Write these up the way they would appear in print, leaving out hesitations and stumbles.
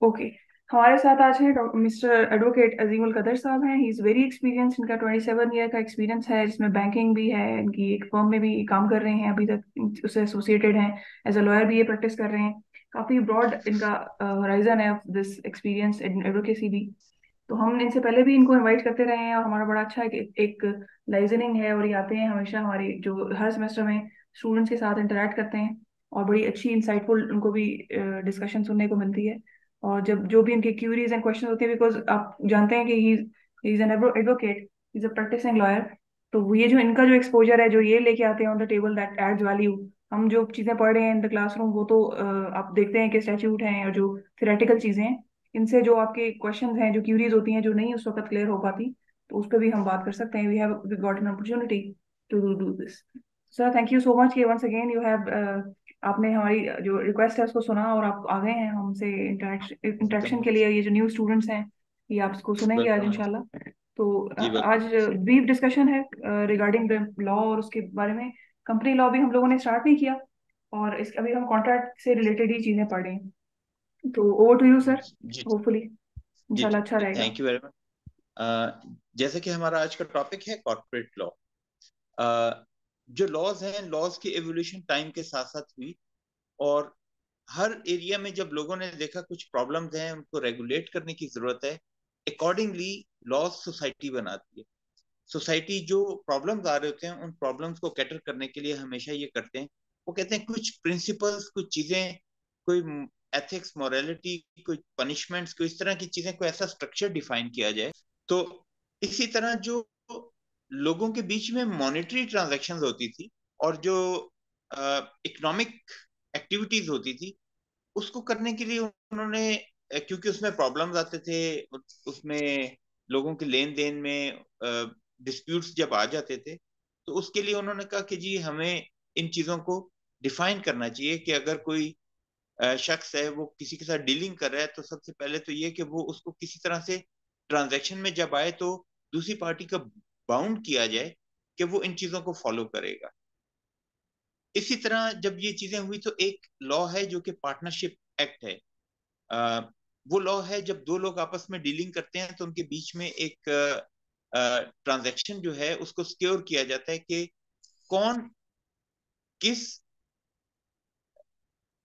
Okay. हमारे साथ आज हैं मिस्टर एडवोकेट अजीमुल कदर साहब हैं। ही इज़ वेरी एक्सपीरियंस, इनका 27 ईयर का एक्सपीरियंस है, जिसमें बैंकिंग भी है, इनकी एक फर्म में भी काम कर रहे हैं, अभी तक उससे एसोसिएटेड हैं, एज अ लॉयर भी ये प्रैक्टिस कर रहे हैं। काफ़ी ब्रॉड इनका होराइजन है of this experience in advocacy भी। तो हम इनसे पहले भी इनको इनवाइट करते रहे हैं, और हमारा बड़ा अच्छा एक लाइजनिंग है, और ये आते हैं हमेशा हमारी जो हर सेमेस्टर में स्टूडेंट्स के साथ इंटरेक्ट करते हैं, और बड़ी अच्छी इंसाइटफुल उनको भी डिस्कशन सुनने को मिलती है। और जब जो भी उनकी क्यूरीज एंड क्वेश्चन होते हैं, बिकॉज आप जानते हैं कि he is an advocate, is a practicing lawyer. तो ये जो इनका जो एक्सपोजर है, जो ये लेके आते हैं on the table, that adds value. हम जो चीज़ें पढ़ रहे हैं इन द क्लासरूम, वो तो आप देखते हैं कि स्टैट्यूट हैं और जो थ्योरेटिकल चीज़ें हैं, इनसे जो आपके क्वेश्चंस हैं, जो क्यूरीज होती हैं, जो नहीं उस वक्त क्लियर हो पाती, तो उस पर भी हम बात कर सकते हैं। We have got an opportunity to do this. Sir, thank you so much कि वंस अगेन यू हैव, आपने हमारी जो रिक्वेस्ट है उसको सुना, और आप आ गए हैं हमसे इंटरेक्शन वेलकम। के लिए। ये जो न्यू स्टूडेंट्स हैं, ये आपको सुनेंगे आज वेलकम इंशाल्लाह। तो जी, आज वेलकम। ब्रीफ डिस्कशन है रिगार्डिंग द लॉ और उसके बारे में। कंपनी लॉ भी हम लोगों ने स्टार्ट नहीं किया, और इस अभी हम कॉन्ट्रैक्ट से रिलेटेड ही चीज़ें पढ़ रहे हैं। तो ओवर टू यू सर। जी होपफुली जी इंशाल्लाह अच्छा जी, रहेगा। Thank you very much. जैसे कि हमारा आज का टॉपिक है कॉर्पोरेट लॉ। जो लॉज हैं, लॉज की एवोल्यूशन टाइम के साथ साथ हुई, और हर एरिया में जब लोगों ने देखा कुछ प्रॉब्लम्स हैं, उनको रेगुलेट करने की जरूरत है, अकॉर्डिंगली लॉज सोसाइटी बनाती है। सोसाइटी जो प्रॉब्लम्स आ रहे होते हैं, उन प्रॉब्लम्स को कैटर करने के लिए हमेशा ये करते हैं, वो कहते हैं कुछ प्रिंसिपल्स, कुछ चीजें, कोई एथिक्स, मोरालिटी, कोई पनिशमेंट्स, कोई इस तरह की चीजें, कोई ऐसा स्ट्रक्चर डिफाइन किया जाए। तो इसी तरह जो लोगों के बीच में मॉनेटरी ट्रांजैक्शंस होती थी, और जो इकोनॉमिक एक्टिविटीज होती थी, उसको करने के लिए उन्होंने, क्योंकि उसमें प्रॉब्लम्स आते थे, उसमें लोगों के लेन देन में डिस्प्यूट्स जब आ जाते थे, तो उसके लिए उन्होंने कहा कि जी हमें इन चीजों को डिफाइन करना चाहिए कि अगर कोई शख्स है वो किसी के साथ डीलिंग कर रहा है, तो सबसे पहले तो ये कि वो उसको किसी तरह से ट्रांजैक्शन में जब आए तो दूसरी पार्टी का बाउंड किया जाए कि वो इन चीजों को फॉलो करेगा। इसी तरह जब ये चीजें हुई, तो एक लॉ है जो कि पार्टनरशिप एक्ट है। अ, वो लॉ है जब दो लोग आपस में डीलिंग करते हैं, तो उनके बीच में एक ट्रांजैक्शन जो है उसको सिक्योर किया जाता है कि कौन किस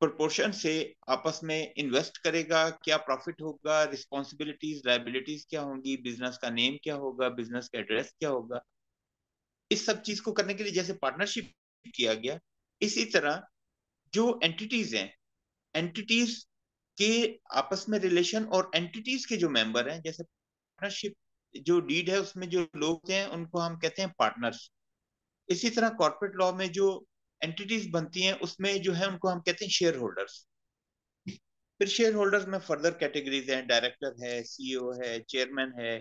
प्रोपोर्शन से आपस में इन्वेस्ट करेगा, क्या प्रॉफिट होगा, रिस्पॉन्सिबिलिटीज लायबिलिटीज क्या होंगी, बिजनेस का नेम क्या होगा, बिजनेस का एड्रेस क्या होगा। इस सब चीज को करने के लिए जैसे पार्टनरशिप किया गया, इसी तरह जो एंटिटीज हैं, एंटिटीज के आपस में रिलेशन, और एंटिटीज के जो मेंबर हैं, जैसे पार्टनरशिप जो डीड है उसमें जो लोग हैं उनको हम कहते हैं पार्टनर्स। इसी तरह कॉर्पोरेट लॉ में जो एंटिटीज बनती हैं उसमें जो है उनको हम कहते हैं शेयर होल्डर्स। फिर शेयर होल्डर्स में फर्दर कैटेगरीज हैं, डायरेक्टर है, सीईओ है, चेयरमैन है,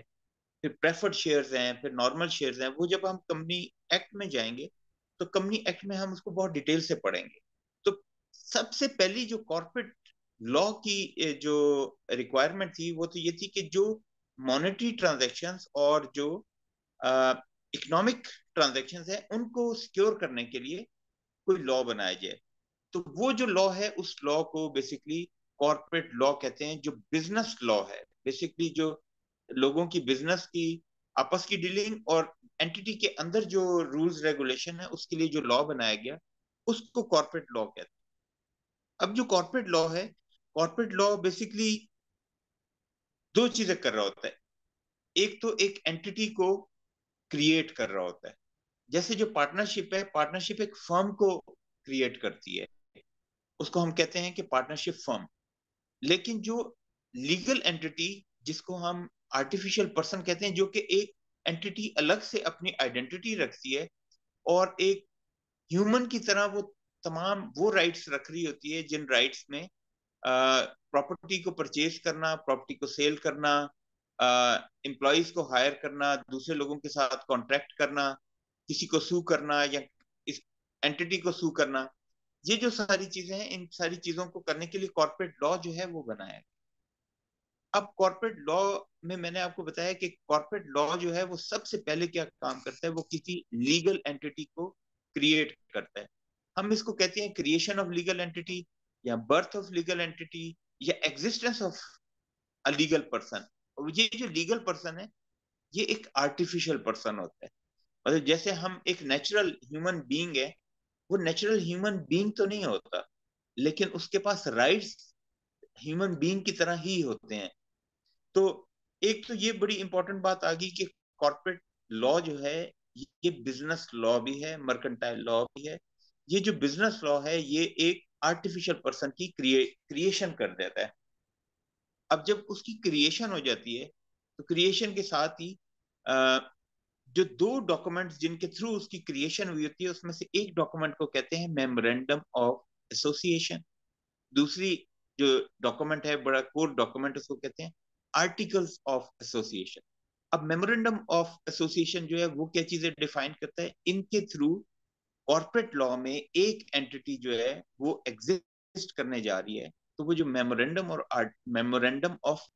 फिर प्रेफर्ड शेयर्स हैं, फिर नॉर्मल शेयर्स हैं। वो जब हम कंपनी एक्ट में जाएंगे, तो कंपनी एक्ट में हम उसको बहुत डिटेल से पढ़ेंगे। तो सबसे पहली जो कॉर्पोरेट लॉ की जो रिक्वायरमेंट थी, वो तो ये थी कि जो मॉनेटरी ट्रांजैक्शंस और जो इकोनॉमिक ट्रांजैक्शंस हैं, उनको सिक्योर करने के लिए कोई लॉ बनाया जाए। तो वो जो लॉ है, उस लॉ को बेसिकली कॉर्पोरेट लॉ कहते हैं, जो बिजनेस लॉ है। बेसिकली जो लोगों की बिजनेस की आपस की डीलिंग और एंटिटी के अंदर जो रूल्स रेगुलेशन है, उसके लिए जो लॉ बनाया गया, उसको कॉर्पोरेट लॉ कहते हैं। अब जो कॉर्पोरेट लॉ है, कॉर्पोरेट लॉ बेसिकली दो चीजें कर रहा होता है। एक तो एक एंटिटी को क्रिएट कर रहा होता है। जैसे जो पार्टनरशिप है, पार्टनरशिप एक फर्म को क्रिएट करती है, उसको हम कहते हैं कि पार्टनरशिप फर्म। लेकिन जो लीगल एंटिटी, जिसको हम आर्टिफिशियल पर्सन कहते हैं, जो कि एक एंटिटी अलग से अपनी आइडेंटिटी रखती है, और एक ह्यूमन की तरह वो तमाम वो राइट्स रख रही होती है, जिन राइट्स में प्रॉपर्टी को परचेज करना, प्रॉपर्टी को सेल करना, एम्प्लॉयज को हायर करना, दूसरे लोगों के साथ कॉन्ट्रैक्ट करना, किसी को सू करना, या इस एंटिटी को सू करना। ये जो सारी चीजें हैं, इन सारी चीजों को करने के लिए कॉर्पोरेट लॉ जो है वो बनाया है। अब कॉर्पोरेट लॉ में मैंने आपको बताया कि कॉर्पोरेट लॉ जो है वो सबसे पहले क्या काम करता है, वो किसी लीगल एंटिटी को क्रिएट करता है। हम इसको कहते हैं क्रिएशन ऑफ लीगल एंटिटी, या बर्थ ऑफ लीगल एंटिटी, या existence of a legal person. और ये जो लीगल पर्सन है ये एक आर्टिफिशियल पर्सन होता है। मतलब जैसे हम एक नेचुरल ह्यूमन बीइंग है, वो नेचुरल ह्यूमन बीइंग तो नहीं होता, लेकिन उसके पास राइट्स ह्यूमन बीइंग की तरह ही होते हैं। तो एक तो ये बड़ी इंपॉर्टेंट बात आ गई कि कॉर्पोरेट लॉ जो है ये बिजनेस लॉ भी है, मर्केंटाइल लॉ भी है। ये जो बिजनेस लॉ है ये एक आर्टिफिशियल पर्सन की क्रिएशन कर देता है। अब जब उसकी क्रिएशन हो जाती है तो क्रिएशन के साथ ही अ, जो दो डॉक्यूमेंट्स जिनके थ्रू उसकी क्रिएशन हुई होती है उसमें से एक डॉक्यूमेंट को कहते हैं मेमोरेंडम ऑफ एसोसिएशन। दूसरी जो डॉक्यूमेंट है, बड़ा कोर डॉक्यूमेंट, उसको कहते हैं आर्टिकल्स ऑफ एसोसिएशन। अब मेमोरेंडम ऑफ एसोसिएशन जो है वो क्या चीजें डिफाइन करता है, इनके थ्रू कॉर्पोरेट लॉ में एक एंटिटी जो है वो एग्जिस्ट करने जा रही है। तो वो जो मेमोरेंडम और मेमोरेंडम ऑफ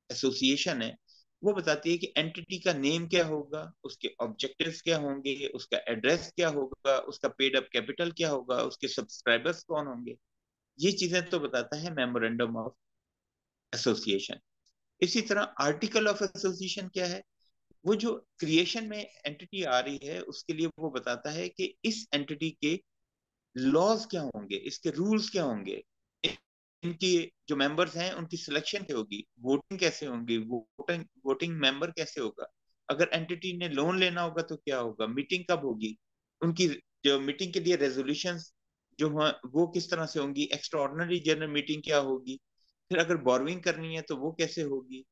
एसोसिएशन है वो बताती है कि एंटिटी का नेम क्या होगा, उसके ऑब्जेक्टिव्स क्या होंगे, उसका एड्रेस क्या होगा, उसका पेड अप कैपिटल क्या होगा, उसके सब्सक्राइबर्स कौन होंगे। ये चीजें तो बताता है मेमोरेंडम ऑफ एसोसिएशन। इसी तरह आर्टिकल ऑफ एसोसिएशन क्या है, वो जो क्रिएशन में एंटिटी आ रही है उसके लिए वो बताता है कि इस एंटिटी के लॉज क्या होंगे, इसके रूल्स क्या होंगे, इनकी जो मेंबर्स हैं उनकी सिलेक्शन क्या होगी, वोटिंग कैसे होंगी, वोटिंग वोटिंग मेंबर कैसे होगा, अगर एंटिटी ने लोन लेना होगा तो क्या होगा, मीटिंग कब होगी, उनकी जो मीटिंग के लिए रेजोल्यूशंस जो वो किस तरह से होंगी, एक्स्ट्रा ऑर्डिनरी जनरल मीटिंग क्या होगी, फिर अगर बोरोइंग करनी है तो वो कैसे होगी।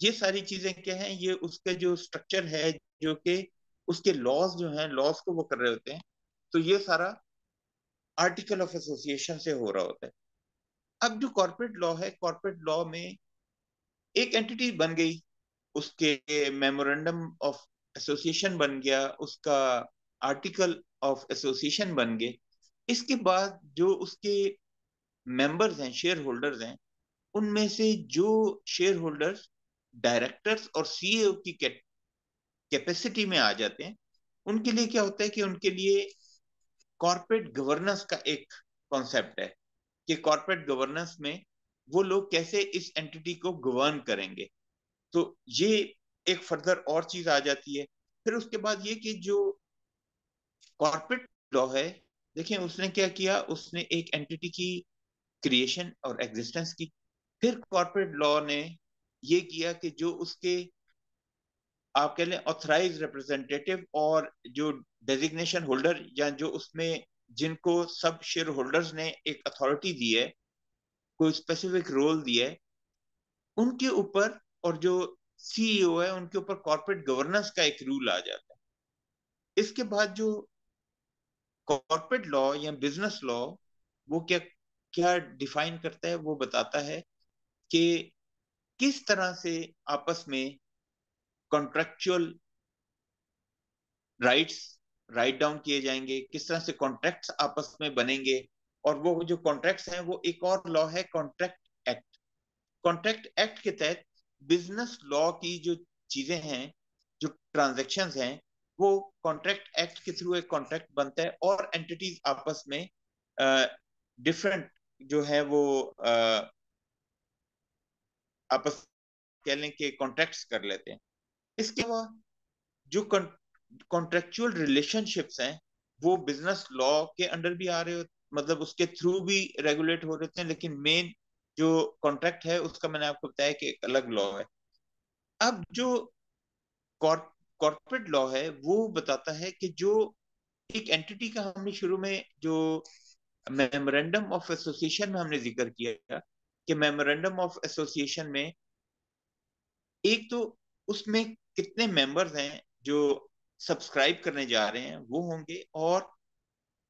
ये सारी चीजें क्या है, ये उसका जो स्ट्रक्चर है जो कि उसके लॉज जो हैं लॉज को वो कर रहे होते हैं। तो ये सारा आर्टिकल ऑफ एसोसिएशन से हो रहा होता है। अब जो कॉर्पोरेट लॉ है, कॉर्पोरेट लॉ में एक एंटिटी बन गई, उसके मेमोरेंडम ऑफ एसोसिएशन बन गया, उसका आर्टिकल ऑफ एसोसिएशन बन गए। इसके बाद जो उसके मेंबर्स हैं, शेयर होल्डर्स हैं, उनमें से जो शेयर होल्डर्स डायरेक्टर्स और सीईओ की कैपेसिटी में आ जाते हैं, उनके लिए क्या होता है कि उनके लिए कॉर्पोरेट गवर्नेंस का एक कॉन्सेप्ट है कि कॉर्पोरेट गवर्नेंस में वो लोग कैसे इस एंटिटी को गवर्न करेंगे। तो ये एक फर्दर और चीज आ जाती है। फिर उसके बाद ये कि जो कॉर्पोरेट लॉ है, देखिए उसने क्या किया, उसने एक एंटिटी की क्रिएशन और एग्जिस्टेंस की। फिर कॉर्पोरेट लॉ ने ये किया कि जो उसके आप कह लें ऑथराइज रिप्रेजेंटेटिव और जो डेजिग्नेशन होल्डर या जो उसमें जिनको सब शेयर होल्डर्स ने एक अथॉरिटी दी है, कोई स्पेसिफिक रोल दिया है, उनके ऊपर और जो सीईओ है उनके ऊपर कॉर्पोरेट गवर्नेंस का एक रूल आ जाता है। इसके बाद जो कॉर्पोरेट लॉ या बिजनेस लॉ वो क्या क्या डिफाइन करता है, वो बताता है कि किस तरह से आपस में कॉन्ट्रेक्चुअल राइट्स राइट डाउन किए जाएंगे, किस तरह से कॉन्ट्रैक्ट्स आपस में बनेंगे। और वो जो कॉन्ट्रैक्ट्स हैं वो एक और लॉ है कॉन्ट्रैक्ट एक्ट। कॉन्ट्रैक्ट एक्ट के तहत बिजनेस लॉ की जो चीजें हैं, जो ट्रांजेक्शन्स हैं, वो कॉन्ट्रैक्ट एक्ट के थ्रू एक कॉन्ट्रैक्ट बनता है और एंटिटीज आपस में डिफरेंट जो है वो आपस कह लें कि कॉन्ट्रैक्ट्स कर लेते हैं। इसके अलावा जो कॉन्ट्रेक्चुअल रिलेशनशिप्स हैं वो बिजनेस लॉ के अंडर भी आ रहे हो, मतलब उसके थ्रू भी रेगुलेट हो रहे हैं, लेकिन मेन जो कॉन्ट्रैक्ट है उसका मैंने आपको बताया कि एक अलग लॉ है। अब जो कॉर्पोरेट लॉ है वो बताता है कि जो एक एंटिटी का हमने शुरू में जो मेमोरेंडम ऑफ एसोसिएशन में हमने जिक्र किया कि मेमोरेंडम ऑफ एसोसिएशन में एक तो उसमें कितने मेंबर्स हैं जो सब्सक्राइब करने जा रहे हैं वो होंगे, और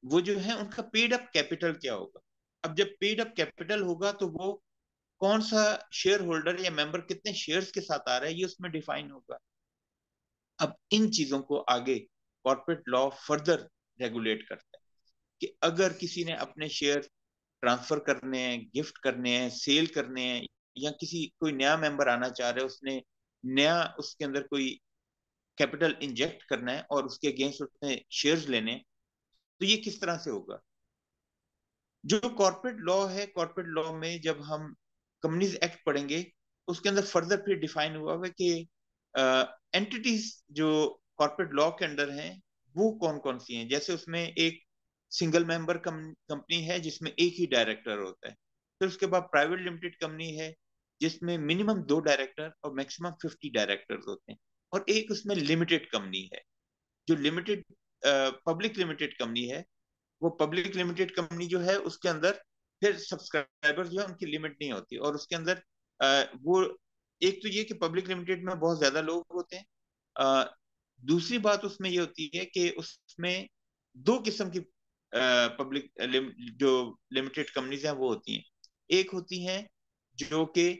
वो जो है उनका पेड अप कैपिटल क्या होगा। अब जब पेड अप कैपिटल होगा तो वो कौन सा शेयर होल्डर या मेंबर कितने शेयर्स के साथ आ रहा है ये उसमें डिफाइन होगा। अब इन चीजों को आगे कॉर्पोरेट लॉ फर्दर रेगुलेट करता है कि अगर किसी ने अपने शेयर ट्रांसफर करने हैं, गिफ्ट करने हैं, सेल करने हैं, या किसी कोई नया मेंबर आना चाह रहा है, उसने नया उसके अंदर कोई कैपिटल इंजेक्ट करना है और उसके अगेंस्ट उसने शेयर्स लेने, तो ये किस तरह से होगा। जो कॉर्पोरेट लॉ है, कॉर्पोरेट लॉ में जब हम कंपनीज एक्ट पढ़ेंगे उसके अंदर फर्दर फिर डिफाइन हुआ हुआ है कि एंटिटीज जो कॉर्पोरेट लॉ के अंडर हैं वो कौन कौन सी हैं। जैसे उसमें एक सिंगल मेंबर कंपनी है जिसमें एक ही डायरेक्टर होता है। फिर उसके बाद प्राइवेट लिमिटेड कंपनी है जिसमें मिनिमम 2 डायरेक्टर और मैक्सिमम 50 डायरेक्टर्स होते हैं। और एक उसमें लिमिटेड कंपनी है जो लिमिटेड पब्लिक लिमिटेड कंपनी है। वो पब्लिक लिमिटेड कंपनी जो है उसके अंदर फिर सब्सक्राइबर जो है उनकी लिमिट नहीं होती। और उसके अंदर वो एक तो ये कि पब्लिक लिमिटेड में बहुत ज्यादा लोग होते हैं। दूसरी बात उसमें ये होती है कि उसमें दो किस्म की पब्लिक जो लिमिटेड कंपनीज हैं वो होती हैं। एक होती हैं जो कि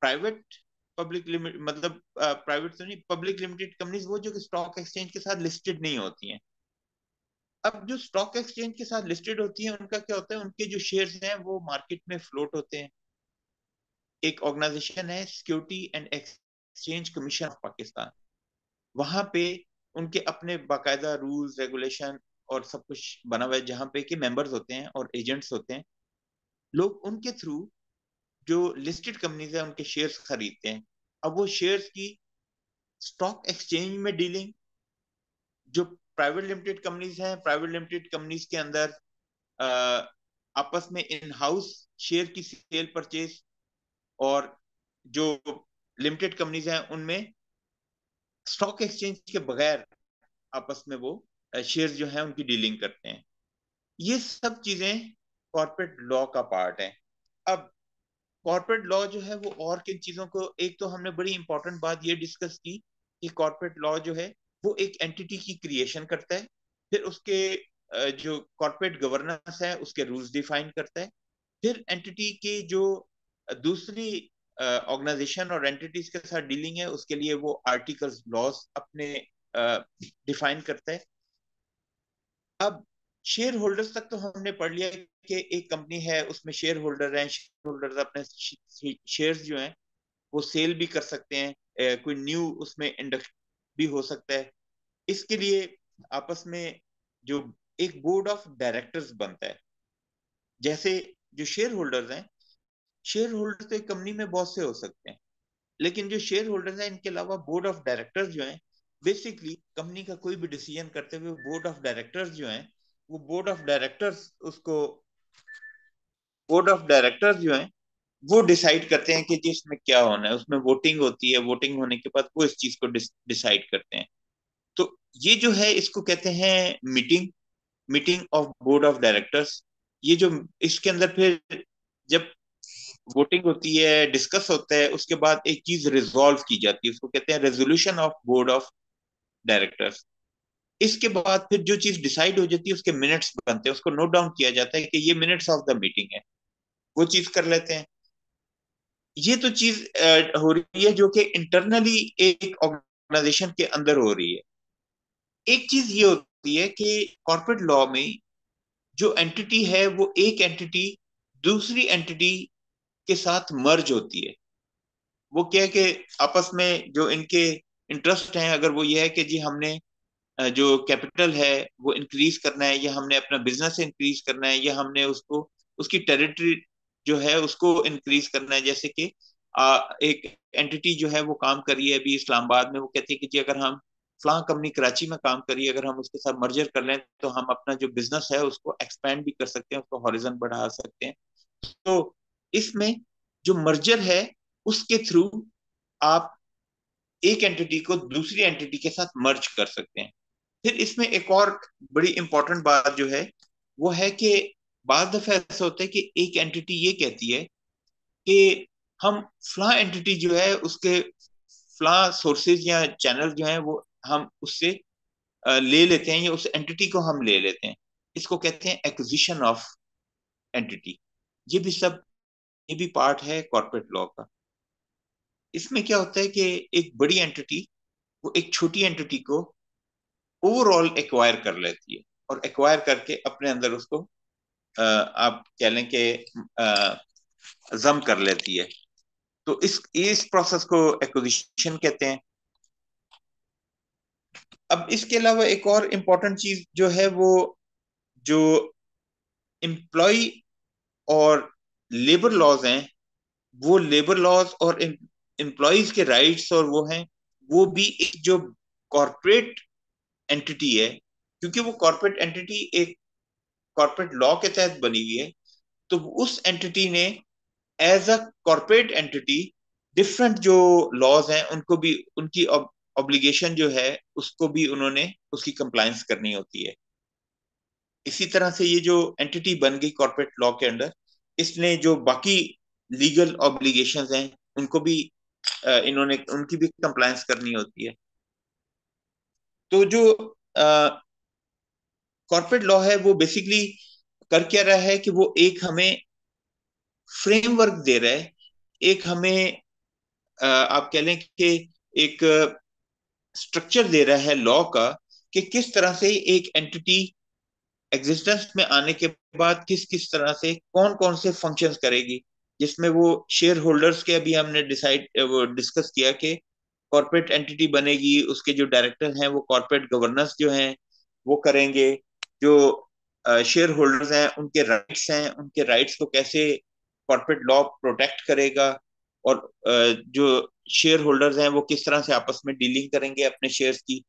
प्राइवेट पब्लिक लिमिट मतलब प्राइवेट तो नहीं, पब्लिक लिमिटेड कंपनीज वो जो कि स्टॉक एक्सचेंज के साथ लिस्टेड नहीं होती हैं। अब जो स्टॉक एक्सचेंज के साथ लिस्टेड होती हैं उनका क्या होता है, उनके जो शेयर्स हैं वो मार्केट में फ्लोट होते हैं। एक ऑर्गेनाइजेशन है security and exchange commission of Pakistan, वहां पे उनके अपने बाकायदा रूल्स रेगुलेशन और सब कुछ बना हुआ है जहां पे कि मेंबर्स होते हैं और एजेंट्स होते हैं। लोग उनके थ्रू जो लिस्टेड कंपनीज है उनके शेयर्स खरीदते हैं। अब वो शेयर्स की स्टॉक एक्सचेंज में डीलिंग, जो प्राइवेट लिमिटेड कंपनीज हैं प्राइवेट लिमिटेड कंपनीज के अंदर अ, आपस में इन हाउस शेयर की सेल परचेज, और जो लिमिटेड कंपनीज हैं उनमें स्टॉक एक्सचेंज के बगैर आपस में वो शेयर जो है उनकी डीलिंग करते हैं। ये सब चीजें कॉर्पोरेट लॉ का पार्ट है। अब कॉर्पोरेट लॉ जो है वो और किन चीजों को, एक तो हमने बड़ी इंपॉर्टेंट बात ये डिस्कस की कि कॉर्पोरेट लॉ जो है वो एक एंटिटी की क्रिएशन करता है। फिर उसके जो कॉर्पोरेट गवर्नेंस है उसके रूल्स डिफाइन करता है। फिर एंटिटी की जो दूसरी ऑर्गेनाइजेशन और एंटिटीज के साथ डीलिंग है उसके लिए वो आर्टिकल्स लॉज अपने डिफाइन करता है। अब शेयर होल्डर्स तक तो हमने पढ़ लिया कि एक कंपनी है उसमें शेयर होल्डर हैं, शेयर होल्डर्स अपने शेयर्स जो हैं वो सेल भी कर सकते हैं, कोई न्यू उसमें इंडक्शन भी हो सकता है। इसके लिए आपस में जो एक बोर्ड ऑफ डायरेक्टर्स बनता है। जैसे जो शेयर होल्डर्स हैं, शेयर होल्डर तो एक कंपनी में बहुत से हो सकते हैं, लेकिन जो शेयर होल्डर्स हैं इनके अलावा बोर्ड ऑफ डायरेक्टर्स जो हैं बेसिकली कंपनी का कोई भी डिसीजन करते हुए बोर्ड ऑफ डायरेक्टर्स जो हैं वो बोर्ड ऑफ डायरेक्टर्स उसको बोर्ड ऑफ डायरेक्टर्स जो हैं वो डिसाइड करते हैं कि जी इसमें क्या होना है। उसमें वोटिंग होती है, वोटिंग होने के बाद वो इस चीज को डिसाइड करते हैं। तो ये जो है इसको कहते हैं meeting, meeting of board of directors. ये जो इसके अंदर फिर जब वोटिंग होती है डिस्कस होता है उसके बाद एक चीज रिजॉल्व की जाती है, उसको कहते हैं resolution of board of directors. इसके बाद फिर जो चीज डिसाइड हो जाती है उसके मिनट्स बनते हैं, उसको नोट डाउन किया जाता है कि ये मिनट्स ऑफ द मीटिंग है, वो चीज कर लेते हैं। ये तो चीज हो रही है जो कि इंटरनली एक ऑर्गेनाइजेशन के अंदर हो रही है। एक चीज ये होती है कि कॉर्पोरेट लॉ में जो एंटिटी है वो एक एंटिटी दूसरी एंटिटी के साथ मर्ज होती है। वो क्या है कि आपस में जो इनके इंटरेस्ट हैं, अगर वो ये है कि जी हमने जो कैपिटल है वो इंक्रीज करना है, या हमने अपना बिजनेस इंक्रीज करना है, या हमने उसको उसकी टेरिटरी जो है उसको इंक्रीज करना है। जैसे कि एक एंटिटी जो है वो काम कर रही है अभी इस्लामाबाद में, वो कहती है कि जी अगर हम फलां कंपनी कराची में काम कर रही है, अगर हम उसके साथ मर्जर कर लें तो हम अपना जो बिजनेस है उसको एक्सपेंड भी कर सकते हैं, उसको हॉरिजन बढ़ा सकते हैं। तो इसमें जो मर्जर है उसके थ्रू आप एक एंटिटी को दूसरी एंटिटी के साथ मर्ज कर सकते हैं। फिर इसमें एक और बड़ी इंपॉर्टेंट बात जो है वो है कि बाद दफा ऐसा होता है कि एक एंटिटी ये कहती है कि हम फला एंटिटी जो है उसके फला सोर्सेज या चैनल जो है वो हम उससे ले लेते हैं, या उस एंटिटी को हम ले लेते हैं। इसको कहते हैं एक्विजिशन ऑफ एंटिटी। ये भी सब, ये भी पार्ट है कॉर्पोरेट लॉ का। इसमें क्या होता है कि एक बड़ी एंटिटी वो एक छोटी एंटिटी को ओवरऑल एक्वायर कर लेती है, और एक्वायर करके अपने अंदर उसको आप कह लें कि जम कर लेती है। तो इस प्रोसेस को एक्विजिशन कहते हैं। अब इसके अलावा एक और इम्पोर्टेंट चीज जो है वो जो एम्प्लॉय और लेबर लॉज हैं वो लेबर लॉज और एम्प्लॉयज के राइट्स और वो हैं, वो भी एक जो कॉरपोरेट एंटिटी है, क्योंकि वो कॉरपोरेट एंटिटी एक कॉरपोरेट लॉ के तहत बनी हुई है, तो उस एंटिटी ने as a corporate entity different जो लॉज हैं उनको भी, उनकी ऑब्लिगेशन जो है उसको भी उन्होंने उसकी कंप्लायंस करनी होती है। इसी तरह से ये जो एंटिटी बन गई कॉर्पोरेट लॉ के अंडर, इसने जो बाकी लीगल ऑब्लिगेशंस हैं उनको भी इन्होंने उनकी भी कंप्लायंस करनी होती है। तो जो कॉर्पोरेट लॉ है वो बेसिकली कर क्या रहा है कि वो एक हमें फ्रेमवर्क दे रहा है, एक हमें आप कह लें कि एक स्ट्रक्चर दे रहा है लॉ का, कि किस तरह से एक एंटिटी एग्जिस्टेंस में आने के बाद किस किस तरह से कौन कौन से फंक्शंस करेगी, जिसमें वो शेयर होल्डर्स के अभी हमने डिसाइड वो डिस्कस किया कि कॉर्पोरेट एंटिटी बनेगी, उसके जो डायरेक्टर हैं वो कॉर्पोरेट गवर्नेंस जो हैं वो करेंगे, जो शेयर होल्डर्स हैं उनके राइट्स को कैसे कॉर्पोरेट लॉ प्रोटेक्ट करेगा, और जो शेयर होल्डर्स हैं वो किस तरह से आपस में डीलिंग करेंगे अपने शेयर्स की,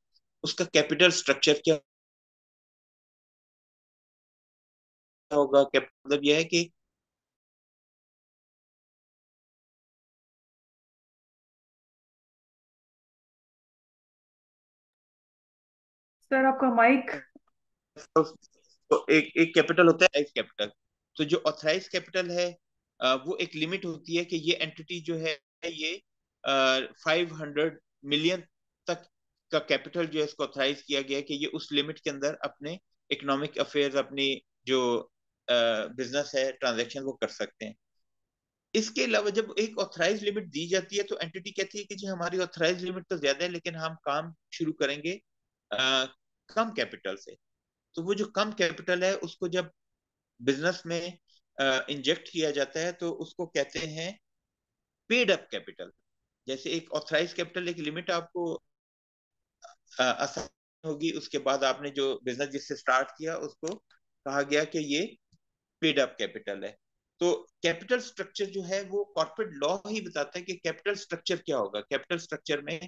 उसका कैपिटल स्ट्रक्चर क्या होगा। मतलब यह है कि सर आपका माइक। तो एक एक कैपिटल होता है एक्स कैपिटल। तो जो ऑथराइज कैपिटल है वो एक लिमिट होती है कि ये एंटिटी जो है ये 500 मिलियन तक का कैपिटल जो है इसको ऑथराइज किया गया है कि ये उस लिमिट के अंदर अपने इकोनॉमिक अफेयर्स, अपनी जो बिजनेस है ट्रांजैक्शन वो कर सकते हैं। इसके अलावा जब एक ऑथराइज लिमिट दी जाती है तो एंटिटी कहती है कि जी हमारी ऑथराइज लिमिट तो ज्यादा है लेकिन हम काम शुरू करेंगे कम कैपिटल से। तो वो जो कम कैपिटल है उसको जब बिजनेस में इंजेक्ट किया जाता है तो उसको कहते हैं पेड अप कैपिटल। जैसे एक ऑथराइज कैपिटल एक लिमिट आपको असाइन होगी, उसके बाद आपने जो बिजनेस जिससे स्टार्ट किया उसको कहा गया कि ये पेड अप कैपिटल है। तो कैपिटल स्ट्रक्चर जो है वो कॉर्पोरेट लॉ ही बताता है कि कैपिटल स्ट्रक्चर क्या होगा। कैपिटल स्ट्रक्चर में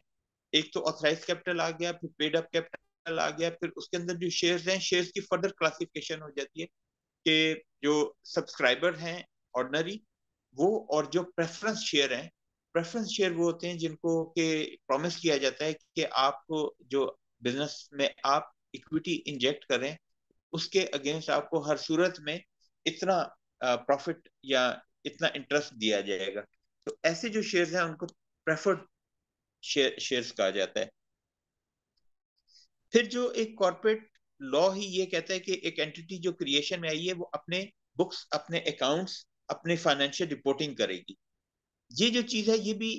एक तो ऑथराइज कैपिटल आ गया, फिर पेड अप कैपिटल आ गया, फिर उसके अंदर जो शेयर्स हैं शेयर्स की फर्दर क्लासिफिकेशन हो जाती है कि जो सब्सक्राइबर हैं ऑर्डिनरी वो, और जो प्रेफरेंस शेयर हैं, प्रेफरेंस शेयर वो होते हैं जिनको के प्रॉमिस किया जाता है कि आपको जो बिजनेस में आप इक्विटी इंजेक्ट करें उसके अगेंस्ट आपको हर सूरत में इतना प्रॉफिट या इतना इंटरेस्ट दिया जाएगा। तो ऐसे जो शेयर्स हैं उनको प्रेफर्ड शेयर्स कहा जाता है। फिर जो एक कॉर्पोरेट लॉ ही ये कहता है कि एक एंटिटी जो क्रिएशन में आई है वो अपने बुक्स, अपने अकाउंट्स, अपने फाइनेंशियल रिपोर्टिंग करेगी। ये जो चीज है ये भी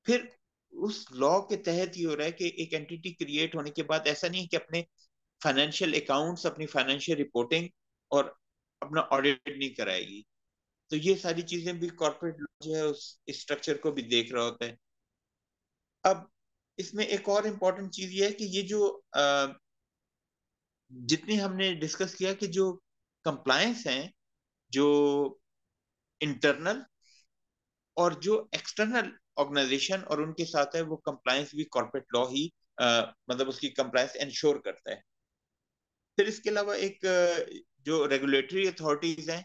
फिर उस लॉ के तहत ही हो रहा है कि एक एंटिटी क्रिएट होने के बाद ऐसा नहीं कि अपने फाइनेंशियल अकाउंट्स, अपनी फाइनेंशियल रिपोर्टिंग और अपना ऑडिट नहीं कराएगी। तो ये सारी चीजें भी कॉर्पोरेट लॉ जो है उस स्ट्रक्चर को भी देख रहा होता है। अब इसमें एक और इम्पोर्टेंट चीज ये है कि ये जो जितनी हमने डिस्कस किया कि जो कंप्लायंस हैं, जो इंटरनल और जो एक्सटर्नल ऑर्गेनाइजेशन और उनके साथ है वो कंप्लायंस भी कॉर्पोरेट लॉ ही मतलब उसकी कंप्लायंस इंश्योर करता है। फिर इसके अलावा एक जो रेगुलेटरी अथॉरिटीज हैं,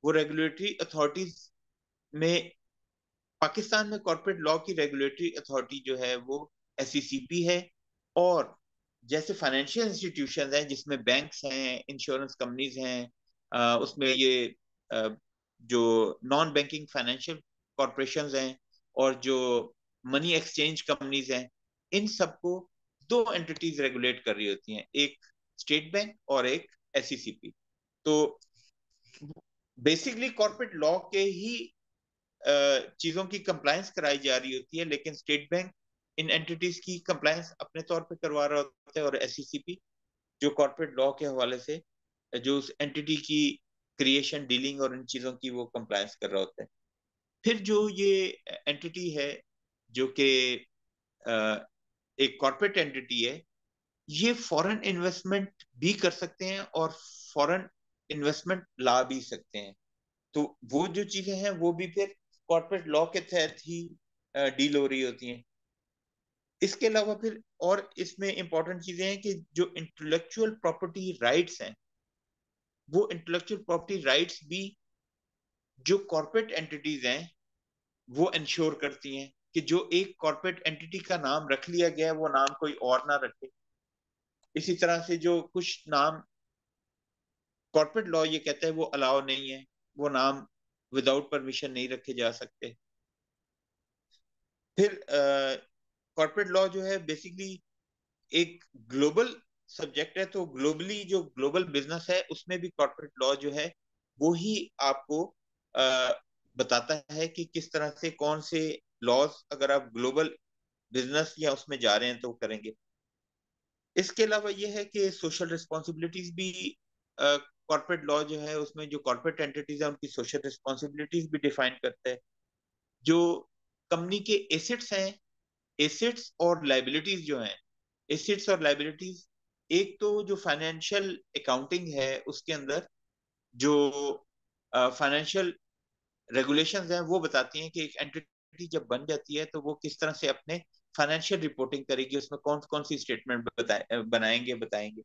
वो रेगुलेटरी अथॉरिटीज में पाकिस्तान में कॉर्पोरेट लॉ की रेगुलेटरी अथॉरिटी जो है वो एसईसीपी है। और जैसे फाइनेंशियल इंस्टीट्यूशन हैं जिसमें बैंक्स हैं, इंश्योरेंस कंपनीज हैं, उसमें ये जो नॉन बैंकिंग फाइनेंशियल कॉरपोरेशन हैं और जो मनी एक्सचेंज कंपनीज हैं, इन सबको दो एंटिटीज रेगुलेट कर रही होती हैं, एक स्टेट बैंक और एक एसईसीपी। तो बेसिकली कॉर्पोरेट लॉ के ही चीजों की कंप्लायंस कराई जा रही होती है, लेकिन स्टेट बैंक इन एंटिटीज की कंप्लायंस अपने तौर पे करवा रहा होता है, और एसईसीपी जो कॉर्पोरेट लॉ के हवाले से जो उस एंटिटी की क्रिएशन, डीलिंग और इन चीजों की वो कंप्लायंस कर रहा होता है। फिर जो ये एंटिटी है जो कि एक कॉर्पोरेट एंटिटी है, ये फॉरेन इन्वेस्टमेंट भी कर सकते हैं और फॉरेन इन्वेस्टमेंट ला भी सकते हैं। तो वो जो चीजें हैं वो भी फिर कॉर्पोरेट लॉ के तहत ही डील हो रही होती हैं। इसके अलावा फिर और इसमें इंपॉर्टेंट चीजें हैं कि जो इंटेलेक्चुअल प्रॉपर्टी राइट्स हैं, वो इंटेलेक्चुअल प्रॉपर्टी राइट्स भी जो कॉर्पोरेट एंटिटीज हैं वो इंश्योर करती हैं कि जो एक कॉर्पोरेट एंटिटी का नाम रख लिया गया है वो नाम कोई और ना रखे। इसी तरह से जो कुछ नाम कॉर्पोरेट लॉ ये कहता है वो अलाउ नहीं है, वो नाम विदाउट परमिशन नहीं रखे जा सकते। फिर कॉर्पोरेट लॉ जो है बेसिकली एक ग्लोबल सब्जेक्ट है, तो ग्लोबली जो ग्लोबल बिजनेस है उसमें भी कॉर्पोरेट लॉ जो है वो ही आपको अ, बताता है कि किस तरह से कौन से लॉज अगर आप ग्लोबल बिजनेस या उसमें जा रहे हैं तो करेंगे। इसके अलावा ये है कि सोशल रिस्पॉन्सिबिलिटीज भी कॉर्पोरेट लॉ जो है उसमें जो कॉर्पोरेट एंटिटीज है उनकी सोशल रिस्पॉन्सिबिलिटीज भी डिफाइन करता है। जो कंपनी के एसेट्स हैं, एसेट्स और लाइबिलिटीज जो हैं, एसेट्स और लाइबिलिटीज, एक तो जो फाइनेंशियल अकाउंटिंग है उसके अंदर जो फाइनेंशियल रेगुलेशंस हैं वो बताती हैं कि एक एंटिटी जब बन जाती है तो वो किस तरह से अपने फाइनेंशियल रिपोर्टिंग करेगी, उसमें कौन कौन सी स्टेटमेंट बनाएंगे बताएंगे।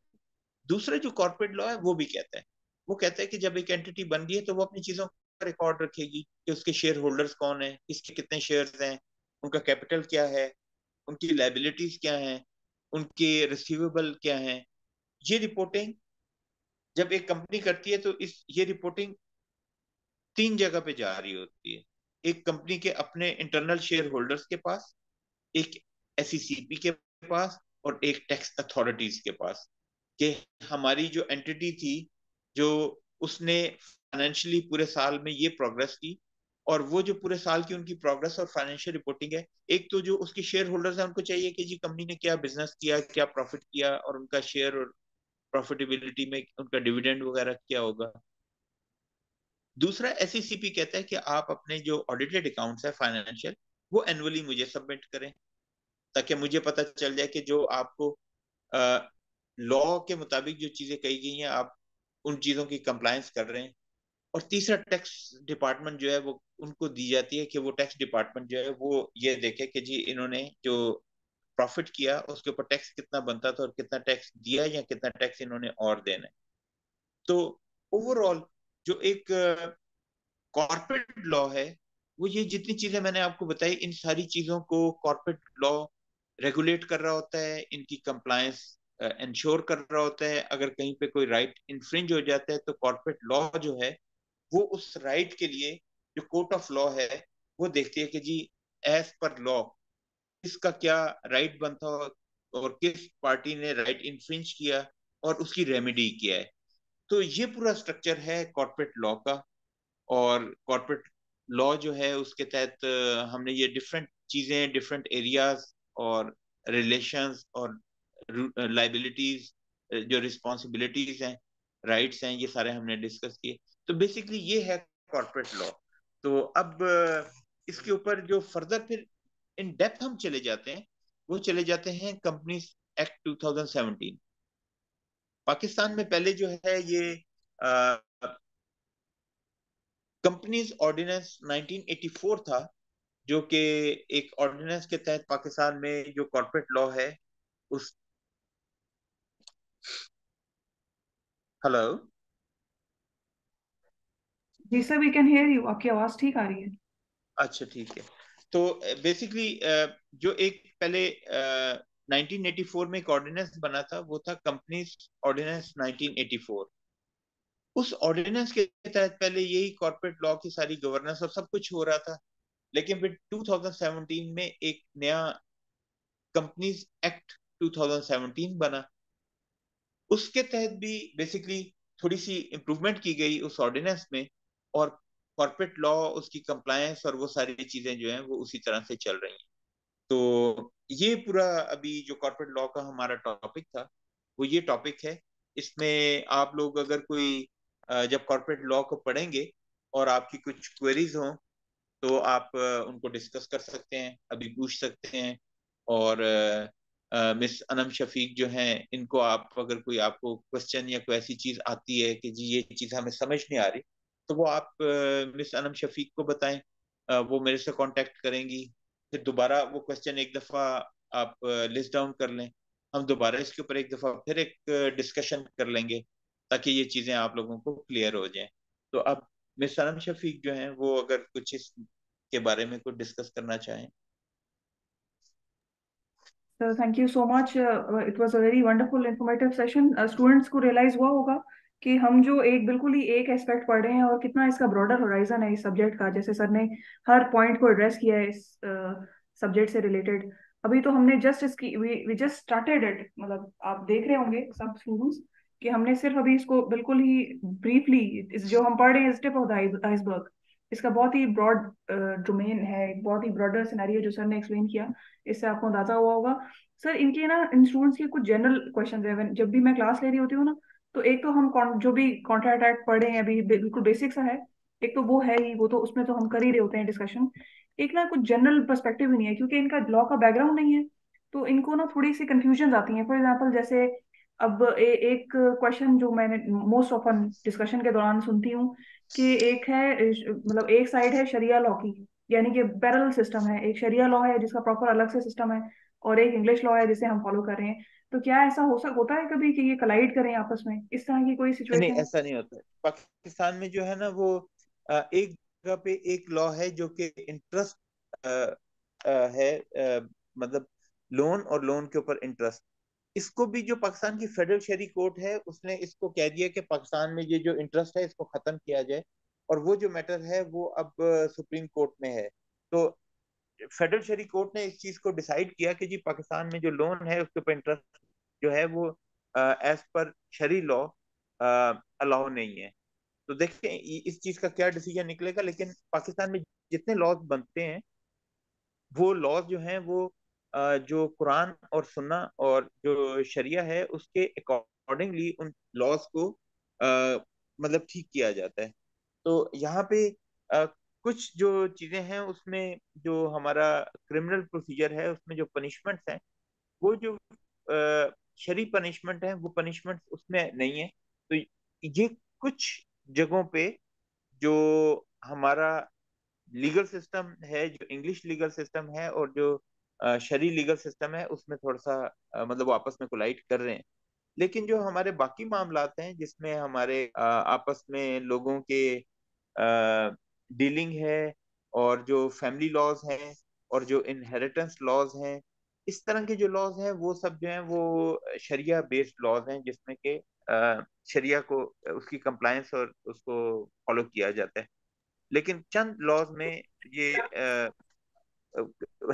दूसरा जो कॉर्पोरेट लॉ है वो भी कहता है, वो कहता है कि जब एक एंटिटी बन गई है तो वो अपनी चीजों का रिकॉर्ड रखेगी कि उसके शेयर होल्डर्स कौन है, किसके कितने शेयर्स हैं, उनका कैपिटल क्या है, उनकी लाइबिलिटीज क्या हैं, उनके रिसीवेबल क्या हैं। ये रिपोर्टिंग जब एक कंपनी करती है तो इस ये रिपोर्टिंग तीन जगह पे जा रही होती है। एक कंपनी के अपने इंटरनल शेयर होल्डर्स के पास, एक एसईसीपी के पास, और एक टैक्स अथॉरिटीज के पास, कि हमारी जो एंटिटी थी जो उसने फाइनेंशियली पूरे साल में ये प्रोग्रेस की, और वो जो पूरे साल की उनकी प्रोग्रेस और फाइनेंशियल रिपोर्टिंग है। एक तो जो उसके शेयर होल्डर्स हैं उनको चाहिए कि जी कंपनी ने क्या बिजनेस किया, क्या प्रॉफिट किया, और उनका शेयर और प्रॉफिटेबिलिटी में उनका डिविडेंड वगैरह क्या होगा। दूसरा एसईसीपी कहता है कि आप अपने जो ऑडिटेड अकाउंट्स है फाइनेंशियल वो एनुअली मुझे सबमिट करें, ताकि मुझे पता चल जाए कि जो आपको लॉ के मुताबिक जो चीजें कही गई हैं आप उन चीजों की कंप्लायंस कर रहे हैं। और तीसरा टैक्स डिपार्टमेंट जो है वो उनको दी जाती है कि वो टैक्स डिपार्टमेंट जो है वो ये देखे कि जी इन्होंने जो प्रॉफिट किया उसके ऊपर टैक्स कितना बनता था और कितना टैक्स दिया या कितना टैक्स इन्होंने और देना है। तो ओवरऑल जो एक कॉर्पोरेट लॉ है वो ये जितनी चीजें मैंने आपको बताई इन सारी चीजों को कॉर्पोरेट लॉ रेगुलेट कर रहा होता है, इनकी कंप्लायंस इंश्योर कर रहा होता है। अगर कहीं पे कोई राइट इन्फ्रिंज हो जाता है तो कॉर्पोरेट लॉ जो है वो उस राइट के लिए जो कोर्ट ऑफ लॉ है वो देखती है कि जी एज पर लॉ किसका क्या राइट बनता और किस पार्टी ने राइट इन्फ्रिंज किया और उसकी रेमेडी किया है। तो ये पूरा स्ट्रक्चर है कॉर्पोरेट लॉ का। और कॉर्पोरेट लॉ जो है उसके तहत हमने ये डिफरेंट चीजें, डिफरेंट एरियाज और रिलेशंस और लाइबिलिटीज, जो रिस्पॉन्सिबिलिटीज हैं, राइट्स हैं, ये सारे हमने डिस्कस किए। तो बेसिकली ये है कॉर्पोरेट लॉ। तो अब इसके ऊपर जो फर्दर फिर इन डेप्थ हम चले जाते हैं वो चले जाते हैं कंपनीज एक्ट 2017। पाकिस्तान में पहले जो है ये कंपनीज ऑर्डिनेंस 1984 था, जो कि एक ऑर्डिनेंस के तहत पाकिस्तान में जो कॉर्पोरेट लॉ है उस। हेलो। जी sir, we can hear you, आपकी आवाज ठीक आ रही है। अच्छा ठीक है। तो बेसिकली जो एक पहले 1984 में एक ऑर्डिनेंस बना था वो था कंपनीज ऑर्डिनेंस 1984। उस ऑर्डिनेंस के तहत पहले यही कॉर्पोरेट लॉ की सारी गवर्नेंस और सब कुछ हो रहा था। लेकिन फिर 2017 में एक नया कंपनीज एक्ट 2017 बना। उसके तहत भी बेसिकली थोड़ी सी इम्प्रूवमेंट की गई उस ऑर्डिनेंस में, और कॉर्पोरेट लॉ उसकी कंप्लायंस और वो सारी चीजें जो हैं वो उसी तरह से चल रही हैं। तो ये पूरा अभी जो कॉर्पोरेट लॉ का हमारा टॉपिक था वो ये टॉपिक है। इसमें आप लोग अगर कोई जब कॉर्पोरेट लॉ को पढ़ेंगे और आपकी कुछ क्वेरीज हों तो आप उनको डिस्कस कर सकते हैं, अभी पूछ सकते हैं। और मिस अनम शफीक जो हैं इनको आप अगर कोई आपको क्वेश्चन या कोई ऐसी चीज आती है कि जी ये चीज हमें समझ नहीं आ रही तो वो आप मिस अनम शफीक को बताएं। वो मेरे से कांटेक्ट करेंगी, फिर दोबारा वो क्वेश्चन एक दफा आप लिस्ट डाउन कर लें, हम दोबारा इसके ऊपर एक दफा फिर एक डिस्कशन कर लेंगे, ताकि ये चीजें आप लोगों को क्लियर हो जाएं। तो अब मिस सनम शफीक जो हैं वो अगर कुछ इसके बारे में कुछ डिस्कस करना चाहें। So thank you so much. It was a very wonderful informative session. Students को realize हुआ होगा कि हम जो एक बिल्कुल ही एक एस्पेक्ट पढ़ रहे हैं और कितना इसका ब्रॉडर होराइजन है इस सब्जेक्ट का, जैसे सर ने हर पॉइंट को एड्रेस किया है इस सब्जेक्ट से रिलेटेड। अभी तो हमने जस्ट इसकी वी जस्ट स्टार्टेड इट, मतलब आप देख रहे होंगे सब स्टूडेंट्स कि हमने सिर्फ अभी इसको बिल्कुल ही ब्रीफली, इस जो हम पढ़ रहे हैं टिप ऑफ द आइसबर्ग। इसका बहुत ही ब्रॉड डोमेन है, एक बहुत ही ब्रॉडर सिनेरियो जो सर ने एक्सप्लेन किया, इससे आपको अंदाजा हुआ होगा। सर इनके ना इन स्टूडेंट्स के कुछ जनरल क्वेश्चन है जब भी मैं क्लास ले रही होती हूँ ना, तो एक तो हम जो भी कॉन्ट्रैक्ट एक्ट पढ़ रहे हैं अभी बिल्कुल बेसिक सा है, एक तो वो है ही, वो तो उसमें तो हम कर ही रहे होते हैं डिस्कशन। एक ना कुछ जनरल पर्सपेक्टिव भी नहीं है क्योंकि इनका लॉ का बैकग्राउंड नहीं है, तो इनको ना थोड़ी सी कंफ्यूजन आती है। फॉर एग्जाम्पल जैसे अब एक क्वेश्चन जो मैंने मोस्ट ऑफन डिस्कशन के दौरान सुनती हूँ कि एक है मतलब एक साइड है शरिया लॉ की, यानी कि पैरेलल सिस्टम है, एक शरिया लॉ है जिसका प्रॉपर अलग से सिस्टम है और एक इंग्लिश लॉ है जिसे हम फॉलो कर रहे हैं। तो क्या ऐसा होता है कभी कि ये कलाइड करें आपस में, इस तरह की कोई नहीं, सिचुएशन है? ऐसा नहीं होता है। पाकिस्तान में जो है ना वो एक जगह पे एक लॉ है जो कि इंटरेस्ट है, मतलब लोन और लोन के ऊपर इंटरेस्ट। इसको भी जो पाकिस्तान की फेडरल शहरी कोर्ट है उसने इसको कह दिया कि पाकिस्तान में ये जो इंटरेस्ट है इसको खत्म किया जाए, और वो जो मैटर है वो अब सुप्रीम कोर्ट में है। तो फेडरल शहरी कोर्ट ने इस चीज को डिसाइड किया कि जी पाकिस्तान में जो लोन है उसके ऊपर इंटरेस्ट जो है वो एज पर शरी लॉ अलाउ नहीं है। तो देखते हैं इस चीज का क्या डिसीजन निकलेगा, लेकिन पाकिस्तान में जितने लॉज बनते हैं वो लॉज जो हैं वो जो कुरान और सुन्ना और जो शरिया है उसके अकॉर्डिंगली उन लॉज को मतलब ठीक किया जाता है। तो यहाँ पे अ, कुछ जो चीजें हैं उसमें जो हमारा क्रिमिनल प्रोसीजर है उसमें जो पनिशमेंट्स हैं वो जो शरी पनिशमेंट है वो पनिशमेंट उसमें नहीं है। तो ये कुछ जगहों पे जो हमारा लीगल सिस्टम है, जो इंग्लिश लीगल सिस्टम है और जो शरी लीगल सिस्टम है उसमें थोड़ा सा मतलब वो आपस में कोलाइड कर रहे हैं। लेकिन जो हमारे बाकी मामलात हैं जिसमें हमारे आपस में लोगों के डीलिंग है, और जो फैमिली लॉज हैं और जो इनहेरिटेंस लॉज हैं, इस तरह के जो लॉज हैं वो सब जो हैं वो शरिया बेस्ड लॉज हैं जिसमें कि शरिया को उसकी कंप्लायंस और उसको फॉलो किया जाता है। लेकिन चंद लॉज में ये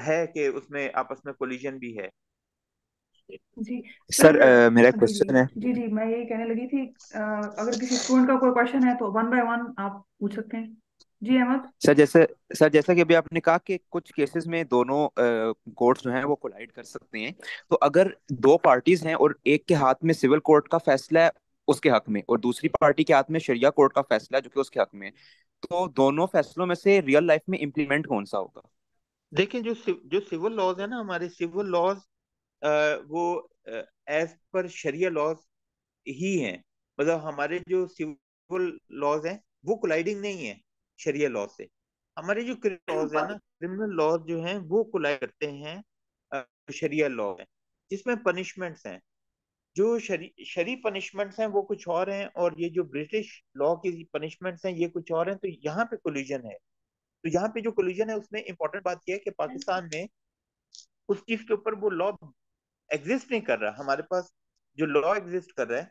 है कि उसमें आपस में कोलिजन भी है। जी सर, सर। मेरा जी जी क्वेश्चन है। जी जी, मैं यही कहने लगी थी, अगर किसी स्टूडेंट का कोई क्वेश्चन है तो वन बाय वन आप पूछ सकते हैं। जी अहमद। सर जैसे सर जैसा कि अभी आपने कहा कि कुछ केसेस में दोनों कोर्ट्स जो हैं वो कोलाइड कर सकते हैं। तो अगर दो पार्टीज हैं और एक के हाथ में सिविल कोर्ट का फैसला है उसके हक में और दूसरी पार्टी के हाथ में शरिया कोर्ट का फैसला है जो कि उसके हक में है, तो दोनों फैसलों में से रियल लाइफ में इम्प्लीमेंट कौन सा होगा? देखिए जो सिविल लॉज है ना, हमारे सिविल लॉज वो एज पर शरिया लॉज ही हैं। मतलब हमारे जो सिविल लॉज हैं वो कोलाइडिंग नहीं है शरिया लॉ से। हमारे जो क्रिमिनल लॉज है ना, क्रिमिनल लॉज जो हैं वो कोलाइड करते हैं शरिया लॉ है, जिसमें पनिशमेंट्स हैं। जो शरी पनिशमेंट्स हैं वो कुछ और हैं, और ये जो ब्रिटिश लॉ की पनिशमेंट्स हैं ये कुछ और हैं। तो यहाँ पे कोलिजन है। तो यहाँ पे जो कोलिजन है उसमें इंपॉर्टेंट बात यह है कि पाकिस्तान में उस चीज के ऊपर वो लॉ एग्जिस्ट नहीं कर रहा। हमारे पास जो लॉ एग्जिस्ट कर रहा है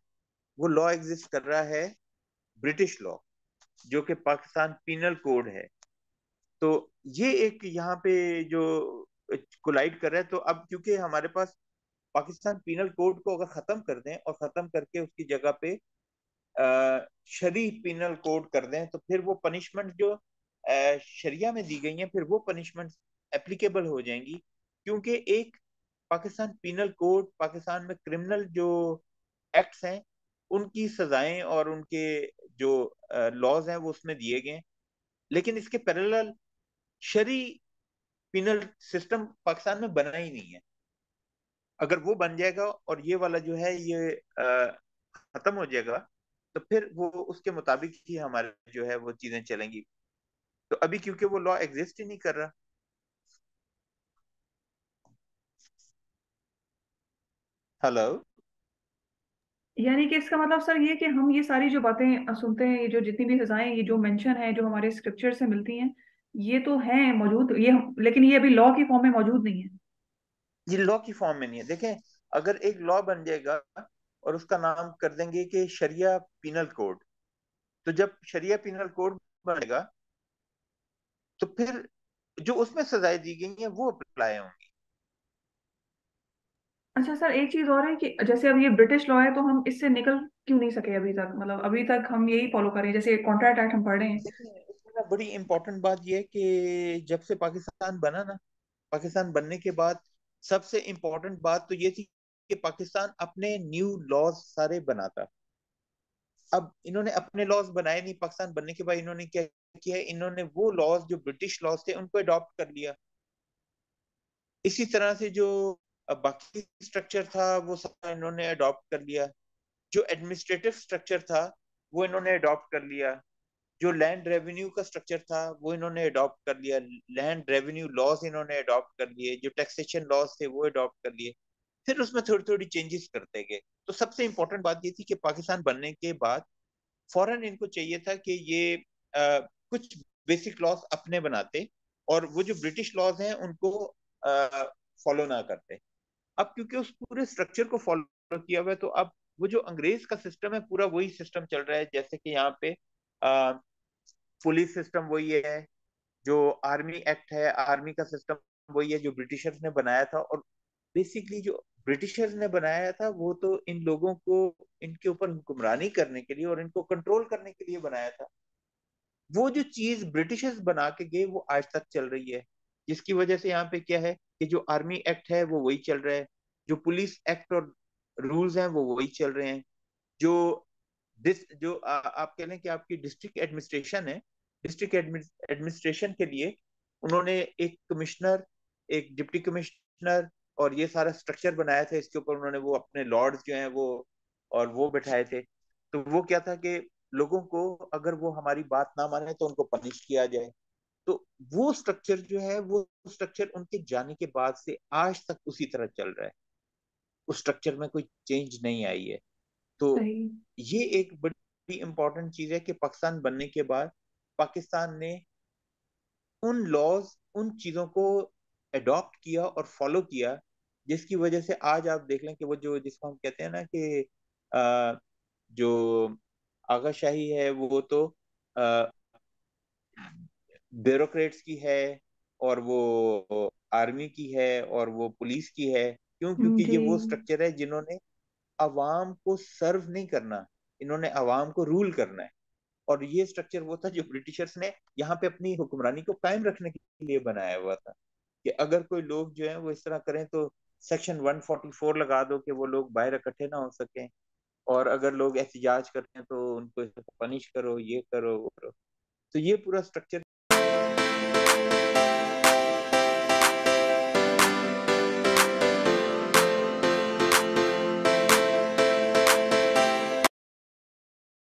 वो लॉ एग्जिस्ट कर रहा है ब्रिटिश लॉ, जो कि पाकिस्तान पीनल कोड है। तो ये एक यहाँ पे जो कोलाइड कर रहा है। तो अब क्योंकि हमारे पास पाकिस्तान पीनल कोड को अगर खत्म कर दें और खत्म करके उसकी जगह पे शरी पीनल कोड कर दें, तो फिर वो पनिशमेंट जो शरिया में दी गई हैं फिर वो पनिशमेंट एप्लीकेबल हो जाएंगी। क्योंकि एक पाकिस्तान पीनल कोड, पाकिस्तान में क्रिमिनल जो एक्ट्स हैं उनकी सजाएं और उनके जो लॉज हैं वो उसमें दिए गए हैं। लेकिन इसके पैरेलल शरी पिनल सिस्टम पाकिस्तान में बना ही नहीं है। अगर वो बन जाएगा और ये वाला जो है ये खत्म हो जाएगा, तो फिर वो उसके मुताबिक ही हमारे जो है वो चीजें चलेंगी। तो अभी क्योंकि वो लॉ एग्जिस्ट ही नहीं कर रहा। हेलो। यानी कि इसका मतलब सर ये कि हम ये सारी जो बातें सुनते हैं, ये जो जितनी भी सजाएं, ये जो मेंशन है, जो हमारे स्क्रिप्चर से मिलती हैं, ये तो हैं मौजूद, लेकिन ये अभी लॉ की फॉर्म में मौजूद नहीं है। ये लॉ की फॉर्म में नहीं है। देखें, अगर एक लॉ बन जाएगा और उसका नाम कर देंगे कि शरिया पिनल कोड, तो जब शरिया पिनल कोड बनेगा तो फिर जो उसमें सजाएं दी गई हैं वो अप्लाई होंगी। अच्छा सर, एक चीज और है कि जैसे अब ये ब्रिटिश लॉ है, तो हम इससे निकल क्यों नहीं सके अभी तक? मतलब अभी तक हम यही फॉलो कर रहे हैं, जैसे कॉन्ट्रैक्ट एक्ट हम पढ़ रहे हैं। देखिए, इसमें ना बड़ी इंपॉर्टेंट बात यह है कि जब से पाकिस्तान बना ना, पाकिस्तान बनने के बाद सबसे इंपॉर्टेंट बात तो ये थी कि पाकिस्तान अपने न्यू लॉज सारे बनाता। अब इन्होंने अपने लॉज बनाए नहीं। पाकिस्तान बनने के बाद इन्होंने क्या किया है, इन्होंने वो लॉज जो ब्रिटिश लॉज थे उनको अडॉप्ट कर लिया। इसी तरह से जो बाकी स्ट्रक्चर था वो सारा इन्होंने अडॉप्ट कर लिया। जो एडमिनिस्ट्रेटिव स्ट्रक्चर था वो इन्होंने अडॉप्ट कर लिया। जो लैंड रेवेन्यू का स्ट्रक्चर था वो इन्होंने अडॉप्ट कर लिया। लैंड रेवेन्यू लॉज इन्होंने अडॉप्ट कर लिए। जो टैक्सेशन लॉज थे वो अडॉप्ट कर लिए। फिर उसमें थोड़ी थोड़ी चेंजेस करते गए। तो सबसे इंपॉर्टेंट बात ये थी कि पाकिस्तान बनने के बाद फौरन इनको चाहिए था कि ये कुछ बेसिक लॉज अपने बनाते और वो जो ब्रिटिश लॉज हैं उनको फॉलो ना करते। अब क्योंकि उस पूरे स्ट्रक्चर को फॉलो किया हुआ है, तो अब वो जो अंग्रेज का सिस्टम है पूरा वही सिस्टम चल रहा है। जैसे कि यहाँ पे पुलिस सिस्टम वही है, जो आर्मी एक्ट है, आर्मी का सिस्टम वही है जो ब्रिटिशर्स ने बनाया था। और बेसिकली जो ब्रिटिशर्स ने बनाया था वो तो इन लोगों को इनके ऊपर हुक्मरानी करने के लिए और इनको कंट्रोल करने के लिए बनाया था। वो जो चीज ब्रिटिशर्स बना के गए वो आज तक चल रही है। जिसकी वजह से यहाँ पे क्या है कि जो आर्मी एक्ट है वो वही चल रहा है, जो पुलिस एक्ट और रूल्स हैं वो वही चल रहे हैं। जो जो आप कह लें कि आपकी डिस्ट्रिक्ट एडमिनिस्ट्रेशन है, डिस्ट्रिक्ट एडमिनिस्ट्रेशन के लिए उन्होंने एक कमिश्नर, एक डिप्टी कमिश्नर और ये सारा स्ट्रक्चर बनाया था। इसके ऊपर उन्होंने वो अपने लॉर्ड्स जो हैं वो और वो बैठाए थे। तो वो क्या था कि लोगों को अगर वो हमारी बात ना माने तो उनको पनिश किया जाए। तो वो स्ट्रक्चर जो है वो स्ट्रक्चर उनके जाने के बाद से आज तक उसी तरह चल रहा है। उस स्ट्रक्चर में कोई चेंज नहीं आई है। तो सही। ये एक बड़ी इंपॉर्टेंट चीज है कि पाकिस्तान बनने के बाद पाकिस्तान ने उन लॉज, उन चीजों को अडॉप्ट किया और फॉलो किया, जिसकी वजह से आज आप देख लें कि वो जो जिसको हम कहते हैं ना कि जो आगाशाही है वो तो ब्यूरोक्रेट्स की है और वो आर्मी की है और वो पुलिस की है। क्यों? क्योंकि जी। ये वो स्ट्रक्चर है जिन्होंने अवाम को सर्व नहीं करना, इन्होंने अवाम को रूल करना है। और ये स्ट्रक्चर वो था जो ब्रिटिशर्स ने यहाँ पे अपनी हुक्मरानी को कायम रखने के लिए बनाया हुआ था कि अगर कोई लोग जो है वो इस तरह करें तो सेक्शन 144 लगा दो कि वो लोग बाहर इकट्ठे ना हो सकें। और अगर लोग एहतजाज करते हैं तो उनको पनिश करो, ये करो वो करो। तो ये पूरा स्ट्रक्चर